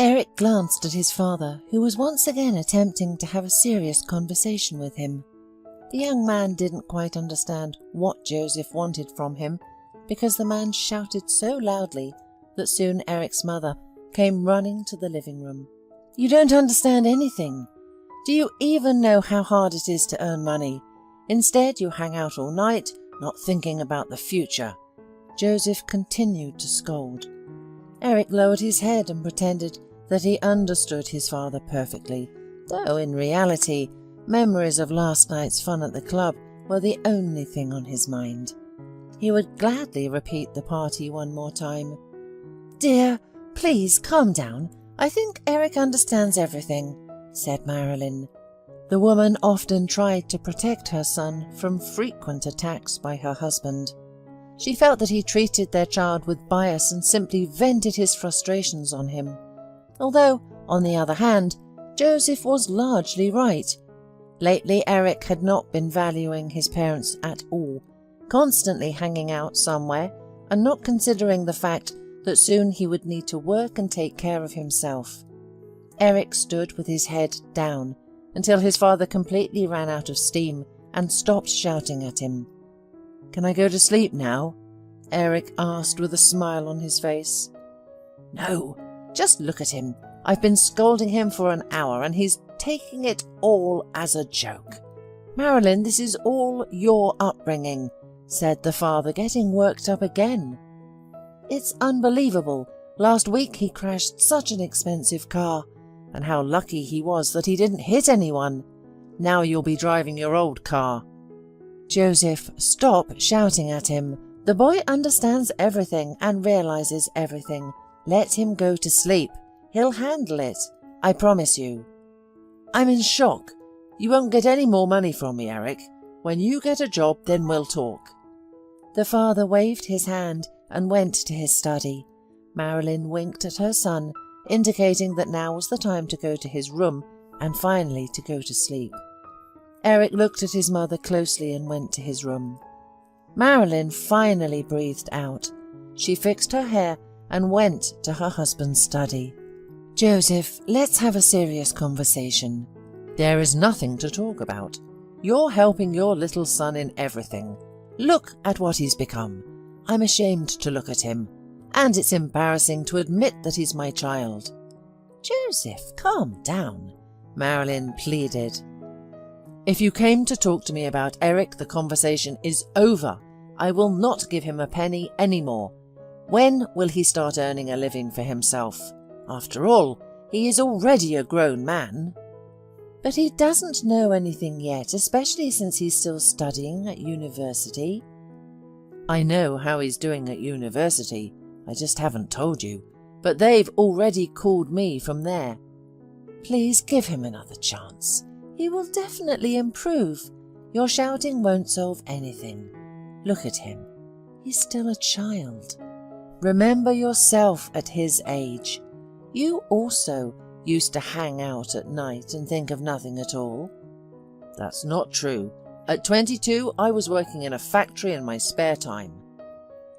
Eric glanced at his father, who was once again attempting to have a serious conversation with him. The young man didn't quite understand what Joseph wanted from him, because the man shouted so loudly that soon Eric's mother came running to the living room. "You don't understand anything. Do you even know how hard it is to earn money? Instead, you hang out all night, not thinking about the future." Joseph continued to scold. Eric lowered his head and pretended that he understood his father perfectly, though in reality, memories of last night's fun at the club were the only thing on his mind. He would gladly repeat the party one more time. "Dear, please calm down. I think Eric understands everything," said Marilyn. The woman often tried to protect her son from frequent attacks by her husband. She felt that he treated their child with bias and simply vented his frustrations on him. Although, on the other hand, Joseph was largely right. Lately, Eric had not been valuing his parents at all, constantly hanging out somewhere and not considering the fact that soon he would need to work and take care of himself. Eric stood with his head down until his father completely ran out of steam and stopped shouting at him. "Can I go to sleep now?" Eric asked with a smile on his face. "No, just look at him. I've been scolding him for an hour and he's taking it all as a joke." "Marilyn, this is all your upbringing," said the father, getting worked up again. "It's unbelievable. Last week he crashed such an expensive car, and how lucky he was that he didn't hit anyone. Now you'll be driving your old car." "Joseph, stop shouting at him. The boy understands everything and realizes everything. Let him go to sleep. He'll handle it. I promise you." "I'm in shock. You won't get any more money from me, Eric. When you get a job, then we'll talk." The father waved his hand and went to his study. Marilyn winked at her son, indicating that now was the time to go to his room and finally to go to sleep. Eric looked at his mother closely and went to his room. Marilyn finally breathed out. She fixed her hair and went to her husband's study. "Joseph, let's have a serious conversation." "There is nothing to talk about. You're helping your little son in everything. Look at what he's become. I'm ashamed to look at him, and it's embarrassing to admit that he's my child." "Joseph, calm down," Marilyn pleaded. "If you came to talk to me about Eric, the conversation is over. I will not give him a penny anymore. When will he start earning a living for himself? After all, he is already a grown man." "But he doesn't know anything yet, especially since he's still studying at university." "I know how he's doing at university. I just haven't told you. But they've already called me from there." "Please give him another chance. He will definitely improve. Your shouting won't solve anything. Look at him. He's still a child. Remember yourself at his age. You also used to hang out at night and think of nothing at all." "That's not true. At 22, I was working in a factory in my spare time."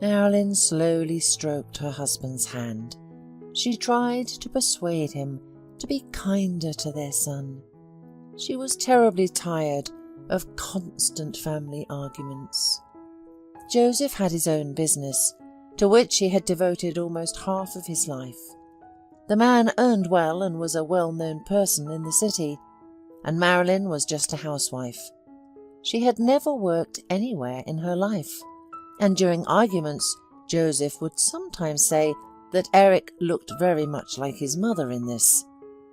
Marilyn slowly stroked her husband's hand. She tried to persuade him to be kinder to their son. She was terribly tired of constant family arguments. Joseph had his own business, to which he had devoted almost half of his life. The man earned well and was a well-known person in the city, and Marilyn was just a housewife. She had never worked anywhere in her life, and during arguments, Joseph would sometimes say that Eric looked very much like his mother in this.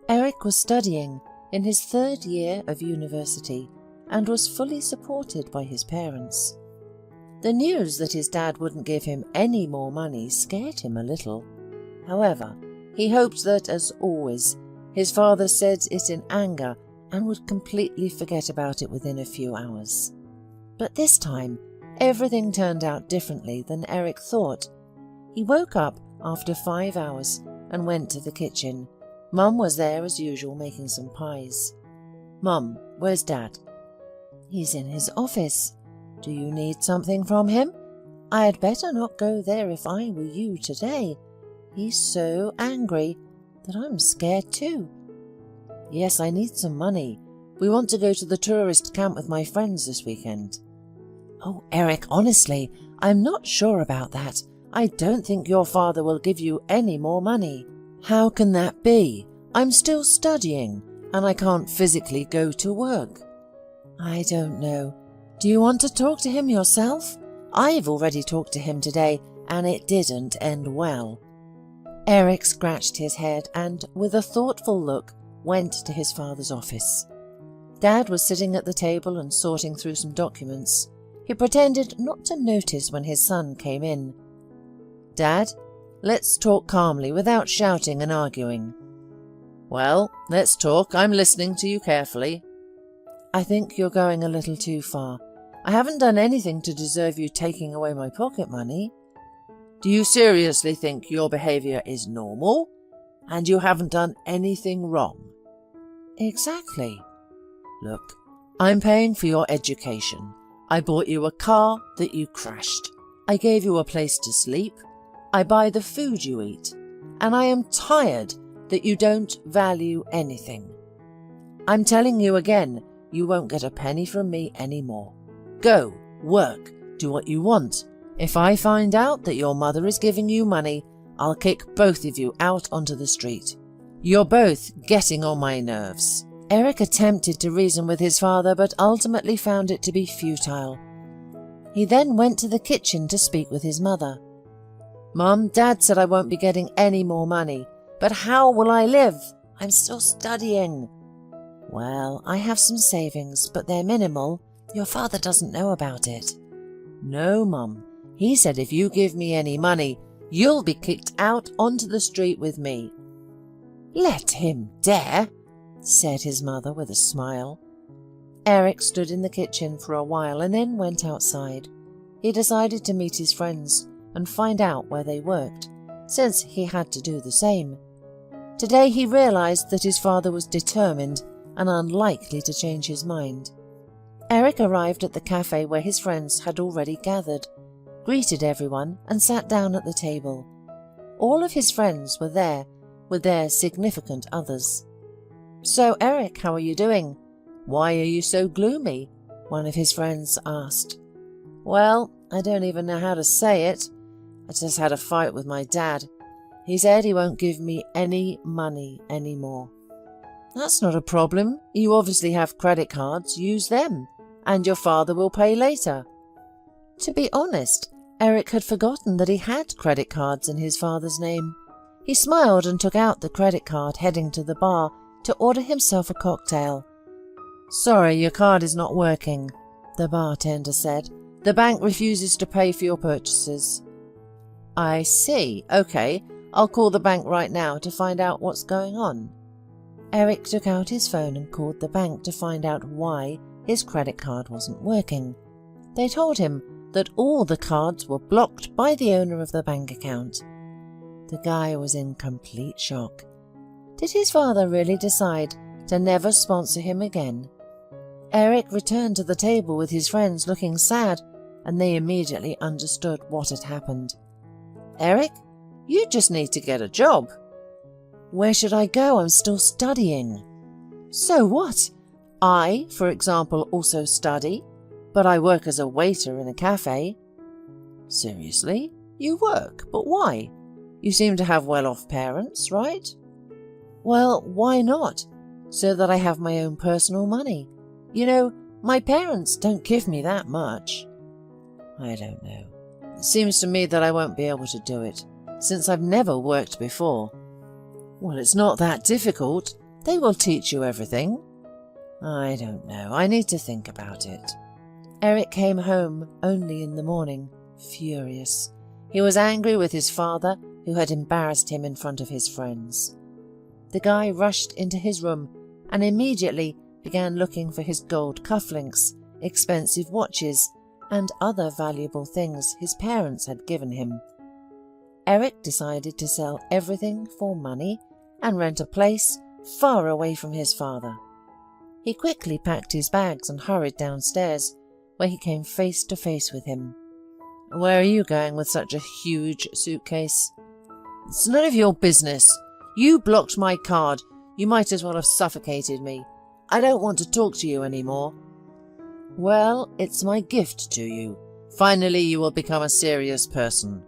Eric was studying in his 3rd year of university and was fully supported by his parents. The news that his dad wouldn't give him any more money scared him a little. However, he hoped that, as always, his father said it in anger and would completely forget about it within a few hours. But this time, everything turned out differently than Eric thought. He woke up after 5 hours and went to the kitchen. Mum was there as usual, making some pies. "Mum, where's Dad?" "He's in his office. Do you need something from him? I'd better not go there if I were you today. He's so angry. that I'm scared too. Yes, I need some money. We want to go to the tourist camp with my friends this weekend. Oh, Eric, honestly, I'm not sure about that. I don't think your father will give you any more money. How can that be? I'm still studying, and I can't physically go to work. I don't know. Do you want to talk to him yourself? I've already talked to him today, and it didn't end well. Eric scratched his head and, with a thoughtful look, went to his father's office. Dad was sitting at the table and sorting through some documents. He pretended not to notice when his son came in. Dad, let's talk calmly without shouting and arguing. Well, let's talk. I'm listening to you carefully. I think you're going a little too far. I haven't done anything to deserve you taking away my pocket money. Do you seriously think your behaviour is normal? And you haven't done anything wrong? Exactly. Look, I'm paying for your education. I bought you a car that you crashed. I gave you a place to sleep. I buy the food you eat. And I am tired that you don't value anything. I'm telling you again, you won't get a penny from me anymore. Go, work, do what you want. If I find out that your mother is giving you money, I'll kick both of you out onto the street. You're both getting on my nerves. Eric attempted to reason with his father, but ultimately found it to be futile. He then went to the kitchen to speak with his mother. Mum, Dad said I won't be getting any more money, but how will I live? I'm still studying. Well, I have some savings, but they're minimal. Your father doesn't know about it. No, Mum. He said if you give me any money, you'll be kicked out onto the street with me. Let him dare, said his mother with a smile. Eric stood in the kitchen for a while and then went outside. He decided to meet his friends and find out where they worked, since he had to do the same. Today he realized that his father was determined and unlikely to change his mind. Eric arrived at the cafe where his friends had already gathered, greeted everyone and sat down at the table. All of his friends were there, with their significant others. So, Eric, how are you doing? Why are you so gloomy? One of his friends asked. Well, I don't even know how to say it. I just had a fight with my dad. He said he won't give me any money anymore. That's not a problem. You obviously have credit cards. Use them. And your father will pay later. To be honest, Eric had forgotten that he had credit cards in his father's name. He smiled and took out the credit card, heading to the bar to order himself a cocktail. Sorry, your card is not working, the bartender said. The bank refuses to pay for your purchases. I see. Okay, I'll call the bank right now to find out what's going on. Eric took out his phone and called the bank to find out why his credit card wasn't working. They told him that all the cards were blocked by the owner of the bank account. The guy was in complete shock. Did his father really decide to never sponsor him again? Eric returned to the table with his friends looking sad, and they immediately understood what had happened. Eric, you just need to get a job. Where should I go? I'm still studying. So what? I, for example, also study, but I work as a waiter in a cafe. Seriously? You work? But why? You seem to have well-off parents, right? Well, why not? So that I have my own personal money. You know, my parents don't give me that much. I don't know. It seems to me that I won't be able to do it, since I've never worked before. Well, it's not that difficult. They will teach you everything. I don't know. I need to think about it. Eric came home only in the morning, furious. He was angry with his father, who had embarrassed him in front of his friends. The guy rushed into his room and immediately began looking for his gold cufflinks, expensive watches, and other valuable things his parents had given him. Eric decided to sell everything for money and rent a place far away from his father. He quickly packed his bags and hurried downstairs, where he came face to face with him. Where are you going with such a huge suitcase? It's none of your business. You blocked my card. You might as well have suffocated me. I don't want to talk to you anymore. Well, it's my gift to you. Finally, you will become a serious person.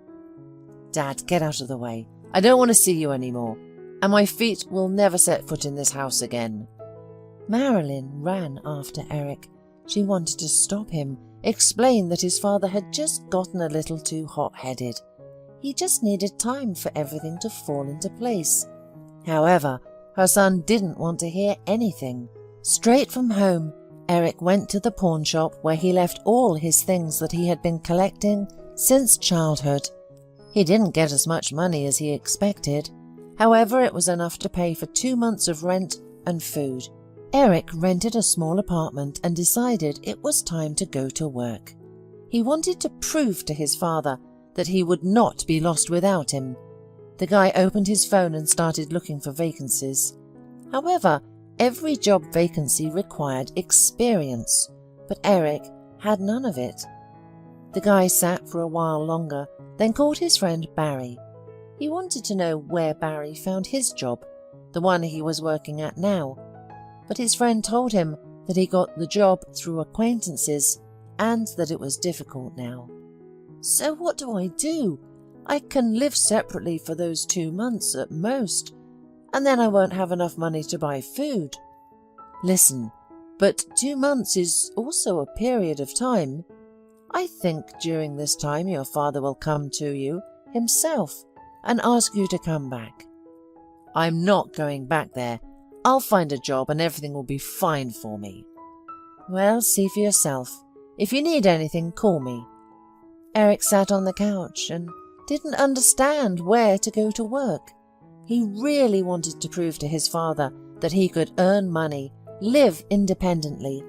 Dad, get out of the way. I don't want to see you anymore, and my feet will never set foot in this house again. Marilyn ran after Eric. She wanted to stop him, explain that his father had just gotten a little too hot-headed. He just needed time for everything to fall into place. However, her son didn't want to hear anything. Straight from home, Eric went to the pawn shop where he left all his things that he had been collecting since childhood. He didn't get as much money as he expected. However, it was enough to pay for 2 months of rent and food. Eric rented a small apartment and decided it was time to go to work. He wanted to prove to his father that he would not be lost without him. The guy opened his phone and started looking for vacancies. However, every job vacancy required experience, but Eric had none of it. The guy sat for a while longer, then called his friend Barry. He wanted to know where Barry found his job, the one he was working at now. But his friend told him that he got the job through acquaintances and that it was difficult now. So what do I do? I can live separately for those 2 months at most, and then I won't have enough money to buy food. Listen, but 2 months is also a period of time. I think during this time your father will come to you himself and ask you to come back. I'm not going back there. I'll find a job and everything will be fine for me. Well, see for yourself. If you need anything, call me. Eric sat on the couch and didn't understand where to go to work. He really wanted to prove to his father that he could earn money, live independently.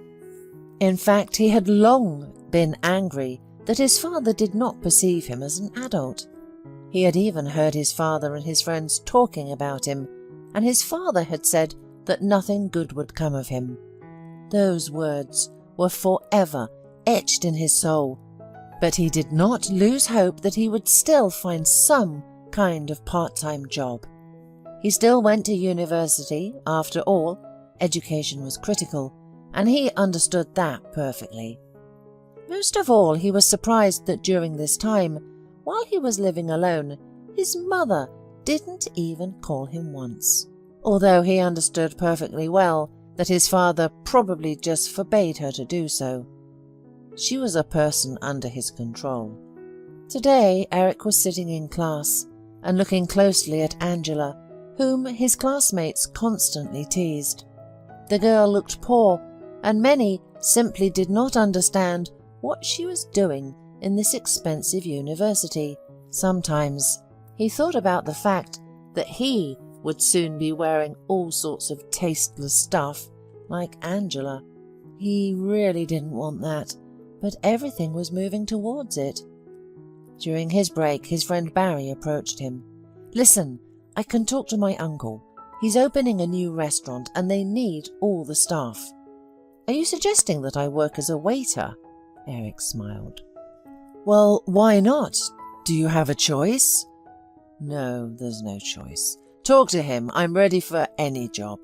In fact, he had long been angry that his father did not perceive him as an adult. He had even heard his father and his friends talking about him, and his father had said that nothing good would come of him. Those words were forever etched in his soul, but he did not lose hope that he would still find some kind of part-time job. He still went to university. After all, education was critical, and he understood that perfectly. Most of all, he was surprised that during this time, while he was living alone, his mother didn't even call him once, although he understood perfectly well that his father probably just forbade her to do so. She was a person under his control. Today, Eric was sitting in class and looking closely at Angela, whom his classmates constantly teased. The girl looked poor, and many simply did not understand what she was doing in this expensive university. Sometimes he thought about the fact that he would soon be wearing all sorts of tasteless stuff like Angela. He really didn't want that, but everything was moving towards it. During his break, his friend Barry approached him. "Listen, I can talk to my uncle. He's opening a new restaurant and they need all the staff." "Are you suggesting that I work as a waiter?" Eric smiled. "Well, why not? Do you have a choice?" "No, there's no choice. Talk to him. I'm ready for any job."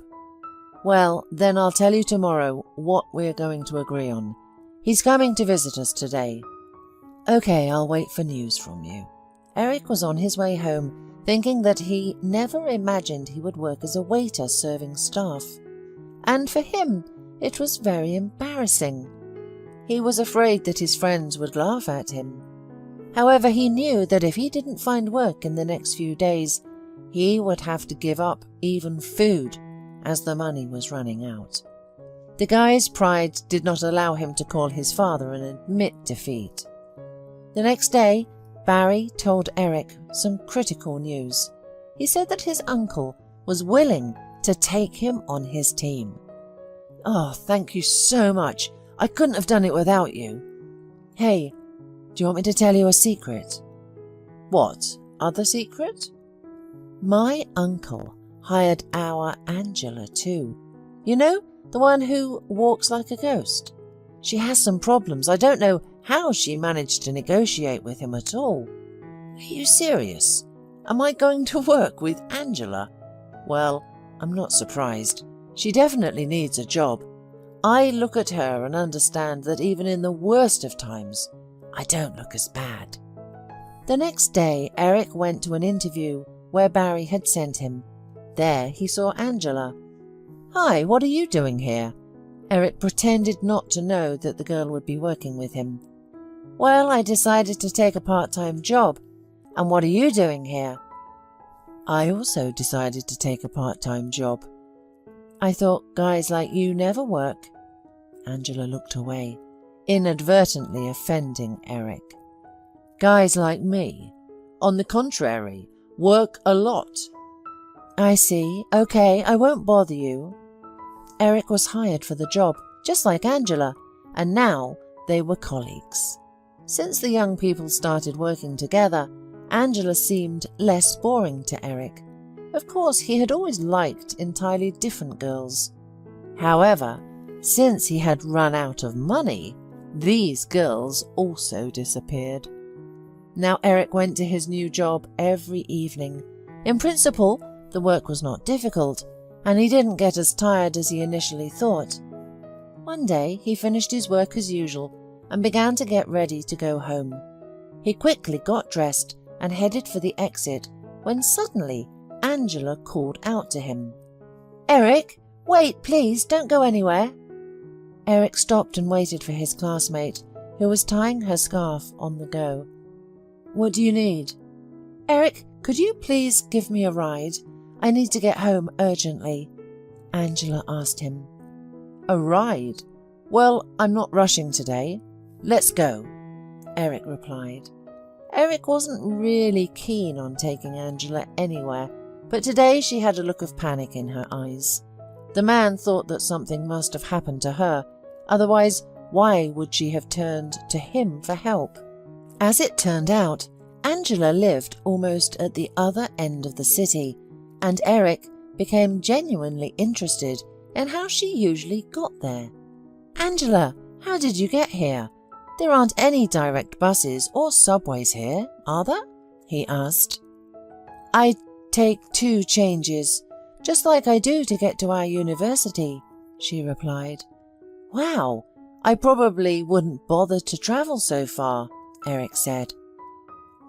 "Well, then I'll tell you tomorrow what we're going to agree on. He's coming to visit us today." "Okay, I'll wait for news from you." Eric was on his way home, thinking that he never imagined he would work as a waiter serving staff. And for him, it was very embarrassing. He was afraid that his friends would laugh at him. However, he knew that if he didn't find work in the next few days, he would have to give up even food, as the money was running out. The guy's pride did not allow him to call his father and admit defeat. The next day, Barry told Eric some critical news. He said that his uncle was willing to take him on his team. "Oh, thank you so much. I couldn't have done it without you." "Hey, do you want me to tell you a secret?" "What? Other secret?" "My uncle hired our Angela too. You know, the one who walks like a ghost. She has some problems. I don't know how she managed to negotiate with him at all." "Are you serious? Am I going to work with Angela?" Well, I'm not surprised. She definitely needs a job. I look at her and understand that even in the worst of times, I don't look as bad. The next day, Eric went to an interview where Barry had sent him. There he saw Angela. "Hi, what are you doing here?" Eric pretended not to know that the girl would be working with him. "Well, I decided to take a part-time job. And what are you doing here?" "I also decided to take a part-time job. I thought guys like you never work." Angela looked away, inadvertently offending Eric. "Guys like me, on the contrary, work a lot." "I see. Okay, I won't bother you." Eric was hired for the job, just like Angela, and now they were colleagues. Since the young people started working together, Angela seemed less boring to Eric. Of course, he had always liked entirely different girls. However, since he had run out of money, these girls also disappeared. Now Eric went to his new job every evening. In principle, the work was not difficult, and he didn't get as tired as he initially thought. One day, he finished his work as usual and began to get ready to go home. He quickly got dressed and headed for the exit when suddenly Angela called out to him. "Eric, wait, please, don't go anywhere." Eric stopped and waited for his classmate, who was tying her scarf on the go. "What do you need?" "Eric, could you please give me a ride? I need to get home urgently," Angela asked him. "A ride? Well, I'm not rushing today. Let's go," Eric replied. Eric wasn't really keen on taking Angela anywhere, but today she had a look of panic in her eyes. The man thought that something must have happened to her, otherwise why would she have turned to him for help? As it turned out, Angela lived almost at the other end of the city, and Eric became genuinely interested in how she usually got there. "Angela, how did you get here? There aren't any direct buses or subways here, are there?" he asked. "I take 2 changes, just like I do to get to our university," she replied. "Wow, I probably wouldn't bother to travel so far," Eric said.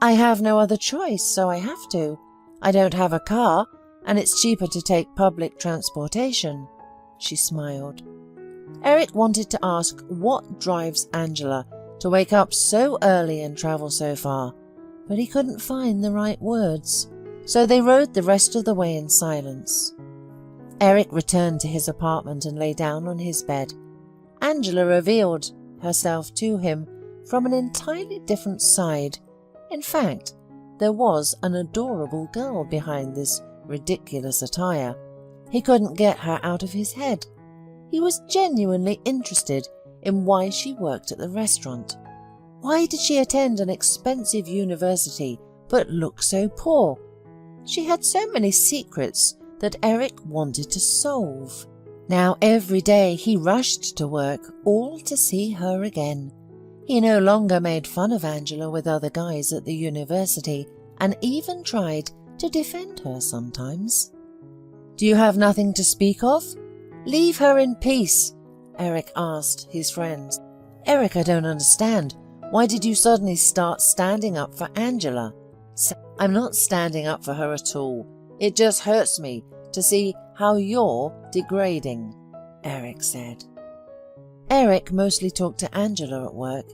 "I have no other choice, so I have to. I don't have a car, and it's cheaper to take public transportation," she smiled. Eric wanted to ask what drives Angela to wake up so early and travel so far, but he couldn't find the right words, so they rode the rest of the way in silence. Eric returned to his apartment and lay down on his bed. Angela revealed herself to him from an entirely different side. In fact, there was an adorable girl behind this ridiculous attire. He couldn't get her out of his head. He was genuinely interested in why she worked at the restaurant. Why did she attend an expensive university but look so poor? She had so many secrets that Eric wanted to solve. Now every day he rushed to work, all to see her again. He no longer made fun of Angela with other guys at the university and even tried to defend her sometimes. "Do you have nothing to speak of? Leave her in peace," Eric asked his friends. "Eric, I don't understand. Why did you suddenly start standing up for Angela?" "I'm not standing up for her at all. It just hurts me to see how you're degrading," Eric said. Eric mostly talked to Angela at work.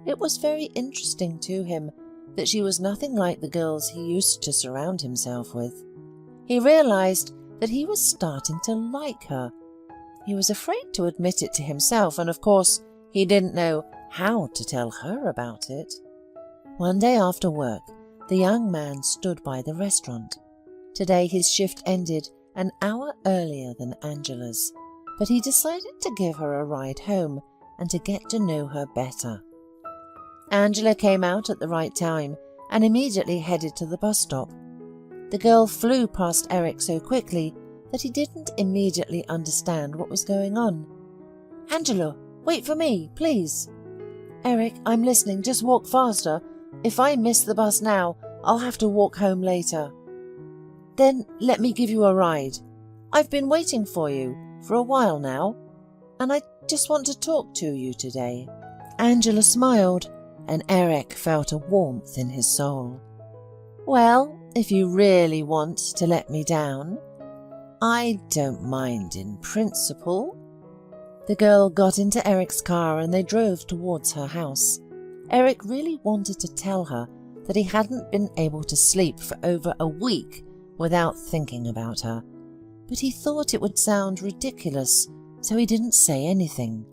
It was very interesting to him that she was nothing like the girls he used to surround himself with. He realized that he was starting to like her. He was afraid to admit it to himself, and of course he didn't know how to tell her about it. One day after work, the young man stood by the restaurant. Today his shift ended an hour earlier than Angela's, but he decided to give her a ride home and to get to know her better. Angela came out at the right time and immediately headed to the bus stop. The girl flew past Eric so quickly that he didn't immediately understand what was going on. "Angela, wait for me, please." "Eric, I'm listening, just walk faster. If I miss the bus now, I'll have to walk home later." Then let me give you a ride. I've been waiting for you for a while now, and I just want to talk to you today." Angela smiled, and Eric felt a warmth in his soul. "Well, if you really want to let me down, I don't mind in principle." The girl got into Eric's car and they drove towards her house. Eric really wanted to tell her that he hadn't been able to sleep for over a week without thinking about her, but he thought it would sound ridiculous, so he didn't say anything.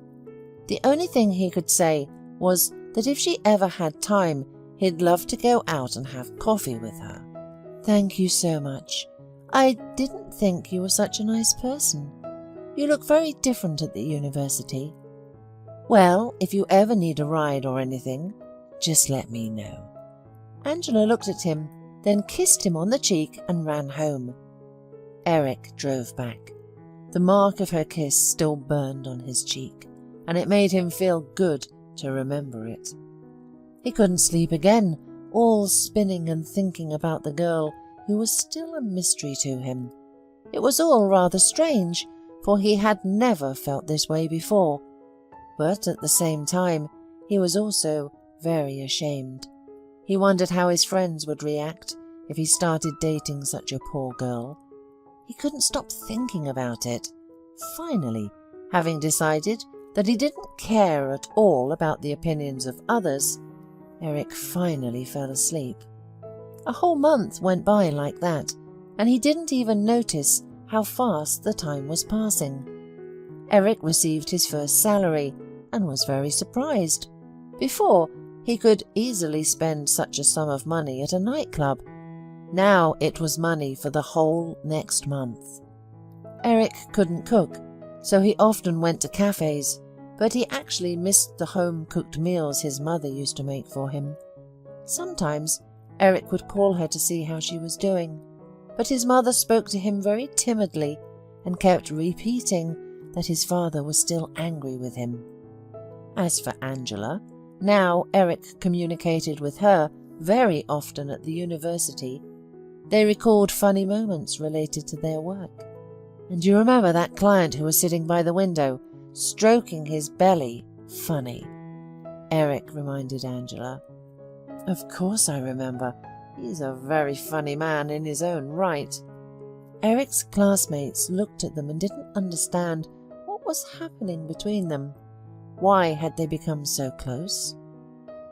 The only thing he could say was that if she ever had time, he'd love to go out and have coffee with her. "Thank you so much. I didn't think you were such a nice person. You look very different at the university. Well, if you ever need a ride or anything, just let me know." Angela looked at him, then kissed him on the cheek and ran home. Eric drove back. The mark of her kiss still burned on his cheek, and it made him feel good to remember it. He couldn't sleep again, all spinning and thinking about the girl who was still a mystery to him. It was all rather strange, for he had never felt this way before, but at the same time he was also very ashamed. He wondered how his friends would react if he started dating such a poor girl. He couldn't stop thinking about it. Finally, having decided that he didn't care at all about the opinions of others, Eric finally fell asleep. A whole month went by like that, and he didn't even notice how fast the time was passing. Eric received his first salary and was very surprised. Before, he could easily spend such a sum of money at a nightclub. Now it was money for the whole next month. Eric couldn't cook, so he often went to cafes, but he actually missed the home-cooked meals his mother used to make for him. Sometimes Eric would call her to see how she was doing, but his mother spoke to him very timidly and kept repeating that his father was still angry with him. As for Angela, now Eric communicated with her very often at the university. They recalled funny moments related to their work. "And you remember that client who was sitting by the window, stroking his belly? Funny," Eric reminded Angela. "Of course I remember. He's a very funny man in his own right." Eric's classmates looked at them and didn't understand what was happening between them. Why had they become so close?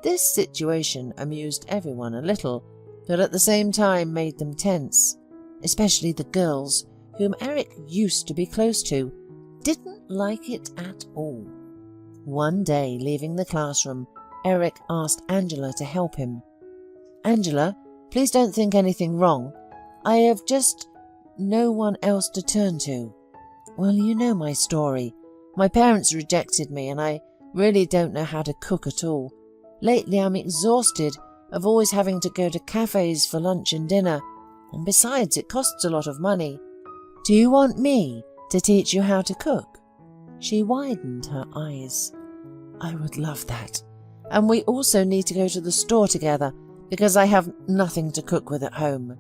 This situation amused everyone a little, but at the same time made them tense, especially the girls, whom Eric used to be close to, didn't like it at all. One day, leaving the classroom, Eric asked Angela to help him. "Angela, please don't think anything wrong. I have just no one else to turn to. Well, you know my story. My parents rejected me and I really don't know how to cook at all. Lately I'm exhausted of always having to go to cafes for lunch and dinner, and besides it costs a lot of money. Do you want me to teach you how to cook?" She widened her eyes. "I would love that. And we also need to go to the store together because I have nothing to cook with at home."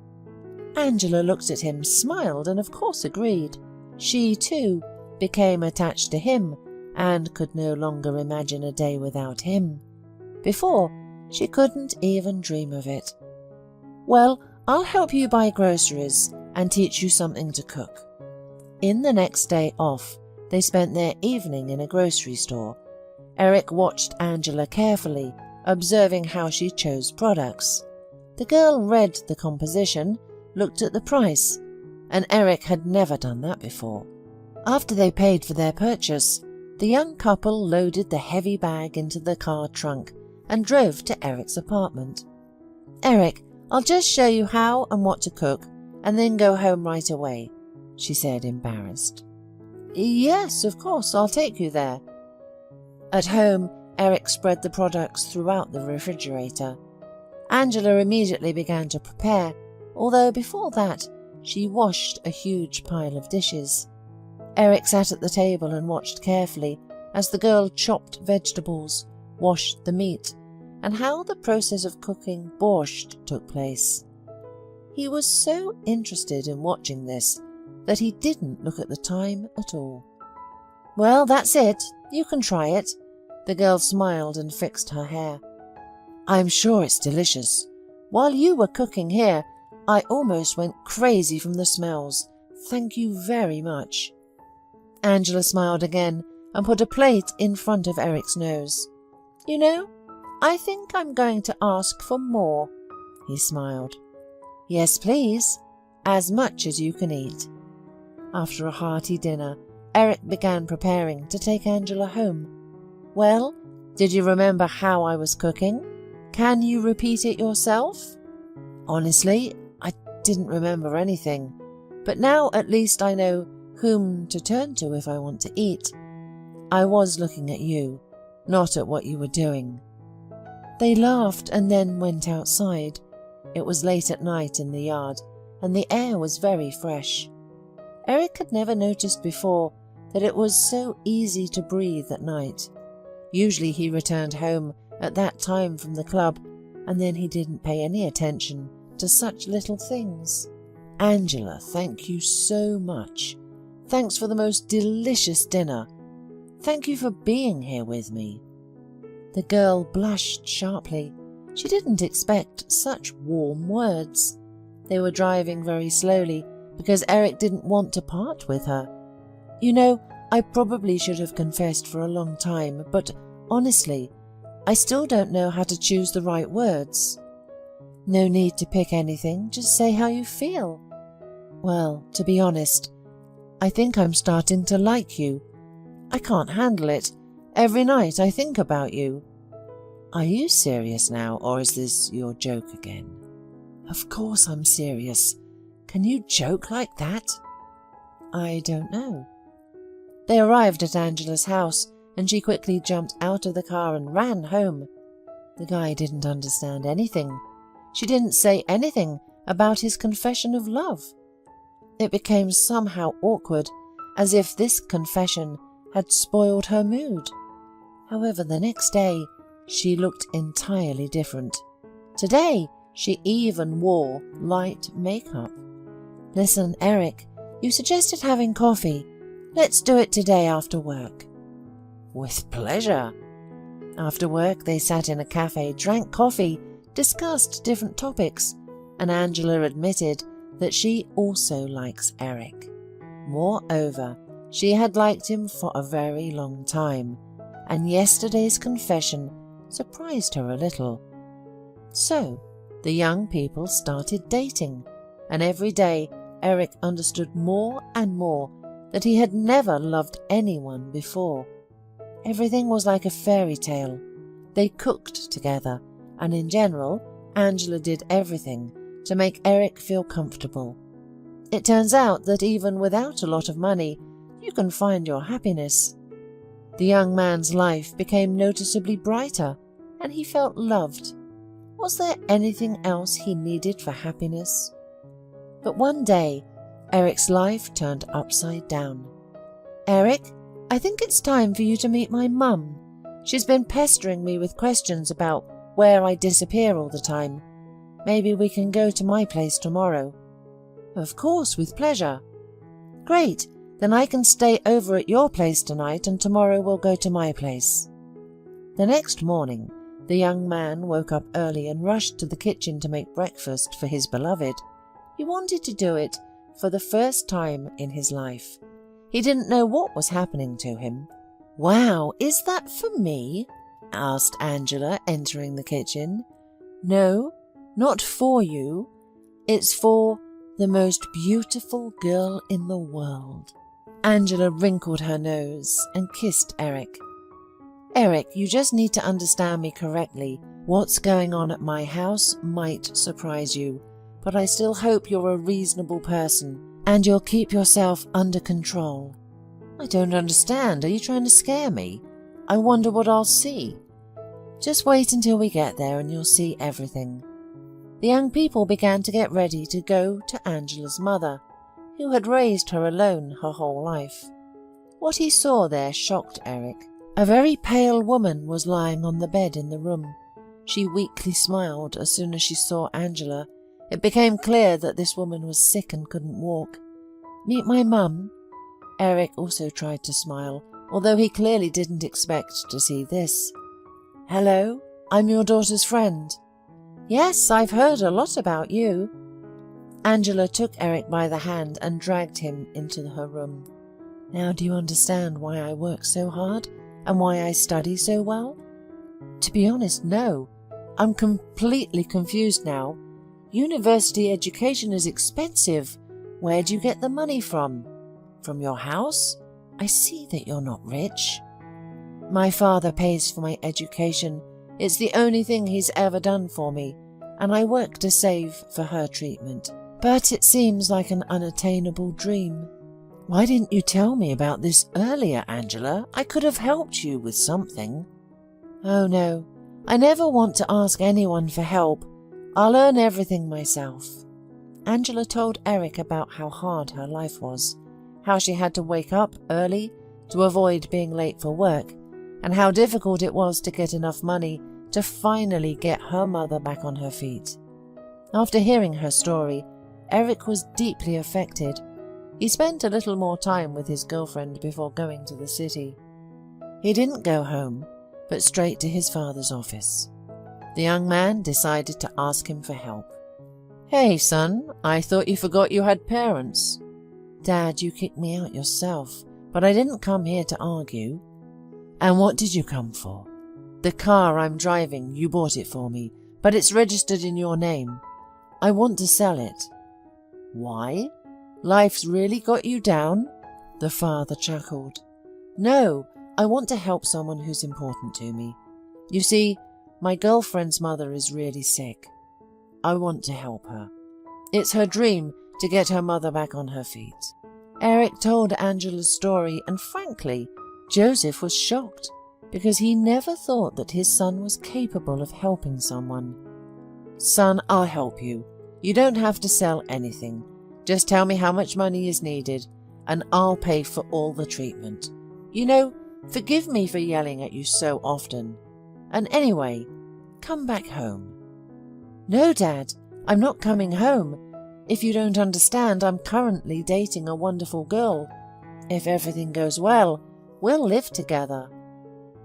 Angela looked at him, smiled, and of course agreed. She, too, became attached to him and could no longer imagine a day without him. Before, she couldn't even dream of it. "Well, I'll help you buy groceries and teach you something to cook." In the next day off, they spent their evening in a grocery store. Eric watched Angela carefully, observing how she chose products. The girl read the composition, looked at the price, and Eric had never done that before. After they paid for their purchase, the young couple loaded the heavy bag into the car trunk and drove to Eric's apartment. "Eric, I'll just show you how and what to cook, and then go home right away," she said, embarrassed. "Yes, of course, I'll take you there." At home, Eric spread the products throughout the refrigerator. Angela immediately began to prepare, although before that, she washed a huge pile of dishes. Eric sat at the table and watched carefully as the girl chopped vegetables, washed the meat, and how the process of cooking borscht took place. He was so interested in watching this that he didn't look at the time at all. "Well, that's it. You can try it." The girl smiled and fixed her hair. "I'm sure it's delicious. While you were cooking here, I almost went crazy from the smells. Thank you very much." Angela smiled again and put a plate in front of Eric's nose. "You know, I think I'm going to ask for more." He smiled. "Yes, please. As much as you can eat." After a hearty dinner, Eric began preparing to take Angela home. "Well, did you remember how I was cooking? Can you repeat it yourself?" "Honestly, I didn't remember anything, but now at least I know whom to turn to if I want to eat. I was looking at you, not at what you were doing." They laughed and then went outside. It was late at night in the yard, and the air was very fresh. Eric had never noticed before that it was so easy to breathe at night. Usually he returned home at that time from the club, and then he didn't pay any attention to such little things. "Angela, thank you so much. Thanks for the most delicious dinner. Thank you for being here with me." The girl blushed sharply. She didn't expect such warm words. They were driving very slowly because Eric didn't want to part with her. "You know, I probably should have confessed for a long time, but honestly, I still don't know how to choose the right words." "No need to pick anything, just say how you feel." "Well, to be honest, I think I'm starting to like you. I can't handle it. Every night I think about you." "Are you serious now, or is this your joke again?" "Of course I'm serious. Can you joke like that?" "I don't know." They arrived at Angela's house, and she quickly jumped out of the car and ran home. The guy didn't understand anything. She didn't say anything about his confession of love. It became somehow awkward, as if this confession had spoiled her mood. However, the next day, she looked entirely different. Today, she even wore light makeup. "Listen, Eric, you suggested having coffee. Let's do it today after work." "With pleasure." After work, they sat in a cafe, drank coffee, discussed different topics, and Angela admitted that she also likes Eric. Moreover, she had liked him for a very long time, and yesterday's confession surprised her a little. So, the young people started dating, and every day Eric understood more and more that he had never loved anyone before. Everything was like a fairy tale. They cooked together, and in general, Angela did everything to make Eric feel comfortable. It turns out that even without a lot of money, you can find your happiness. The young man's life became noticeably brighter, and he felt loved. Was there anything else he needed for happiness? But one day, Eric's life turned upside down. "Eric, I think it's time for you to meet my mum. She's been pestering me with questions about where I disappear all the time. Maybe we can go to my place tomorrow." "Of course, with pleasure." "Great, then I can stay over at your place tonight, and tomorrow we'll go to my place." The next morning, the young man woke up early and rushed to the kitchen to make breakfast for his beloved. He wanted to do it for the first time in his life. He didn't know what was happening to him. "Wow, is that for me?" asked Angela, entering the kitchen. "No, not for you. It's for the most beautiful girl in the world." Angela wrinkled her nose and kissed Eric. "Eric, you just need to understand me correctly. What's going on at my house might surprise you, but I still hope you're a reasonable person and you'll keep yourself under control." "I don't understand. Are you trying to scare me? I wonder what I'll see." "Just wait until we get there and you'll see everything." The young people began to get ready to go to Angela's mother, who had raised her alone her whole life. What he saw there shocked Eric. A very pale woman was lying on the bed in the room. She weakly smiled as soon as she saw Angela, It became clear that this woman was sick and couldn't walk. "Meet my mum?" Eric also tried to smile, although he clearly didn't expect to see this. "Hello, I'm your daughter's friend." "Yes, I've heard a lot about you." Angela took Eric by the hand and dragged him into her room. "Now do you understand why I work so hard and why I study so well?" "To be honest, no. I'm completely confused now. University education is expensive. Where do you get the money from? From your house? I see that you're not rich." "My father pays for my education. It's the only thing he's ever done for me, and I work to save for her treatment. But it seems like an unattainable dream." "Why didn't you tell me about this earlier, Angela? I could have helped you with something." "Oh no, I never want to ask anyone for help. I'll earn everything myself." Angela told Eric about how hard her life was, how she had to wake up early to avoid being late for work, and how difficult it was to get enough money to finally get her mother back on her feet. After hearing her story, Eric was deeply affected. He spent a little more time with his girlfriend before going to the city. He didn't go home, but straight to his father's office. The young man decided to ask him for help. "Hey, son, I thought you forgot you had parents." "Dad, you kicked me out yourself, but I didn't come here to argue." "And what did you come for?" "The car I'm driving, you bought it for me, but it's registered in your name. I want to sell it." "Why? Life's really got you down?" The father chuckled. "No, I want to help someone who's important to me. You see, my girlfriend's mother is really sick. I want to help her. It's her dream to get her mother back on her feet." Eric told Angela's story, and frankly, Joseph was shocked, because he never thought that his son was capable of helping someone. "Son, I'll help you. You don't have to sell anything. Just tell me how much money is needed, and I'll pay for all the treatment. You know, forgive me for yelling at you so often. And anyway, come back home." "No, Dad, I'm not coming home. If you don't understand, I'm currently dating a wonderful girl. If everything goes well, we'll live together."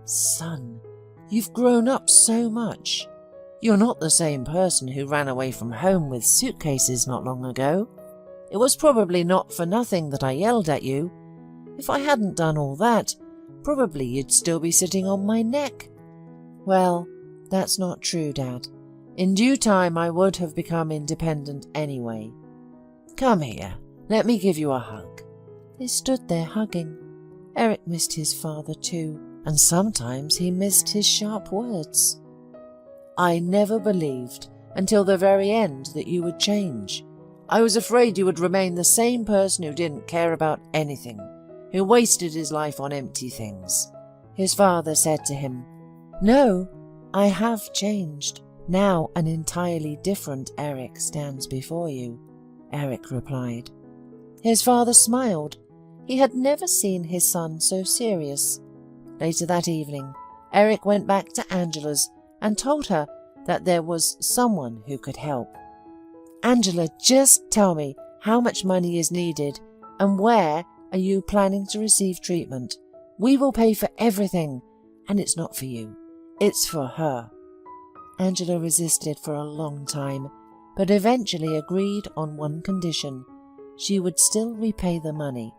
"Son, you've grown up so much. You're not the same person who ran away from home with suitcases not long ago. It was probably not for nothing that I yelled at you. If I hadn't done all that, probably you'd still be sitting on my neck." "Well, that's not true, Dad. In due time I would have become independent anyway. Come here, let me give you a hug." They stood there hugging. Eric missed his father too, and sometimes he missed his sharp words. "I never believed until the very end that you would change. I was afraid you would remain the same person who didn't care about anything, who wasted his life on empty things." His father said to him, "No, I have changed. Now an entirely different Eric stands before you," Eric replied. His father smiled. He had never seen his son so serious. Later that evening, Eric went back to Angela's and told her that there was someone who could help. "Angela, just tell me how much money is needed and where are you planning to receive treatment. We will pay for everything, and it's not for you, it's for her." Angela resisted for a long time, but eventually agreed on one condition: she would still repay the money.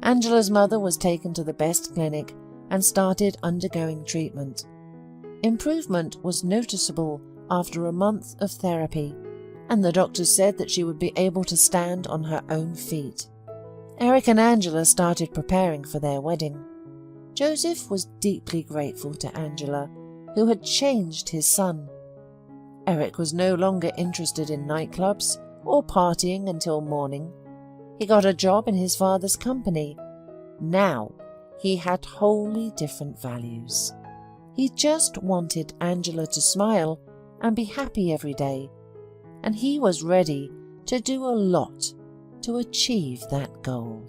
Angela's mother was taken to the best clinic and started undergoing treatment. Improvement was noticeable after a month of therapy, and the doctors said that she would be able to stand on her own feet. Eric and Angela started preparing for their wedding. Joseph was deeply grateful to Angela, who had changed his son. Eric was no longer interested in nightclubs or partying until morning. He got a job in his father's company. Now he had wholly different values. He just wanted Angela to smile and be happy every day, and he was ready to do a lot to achieve that goal.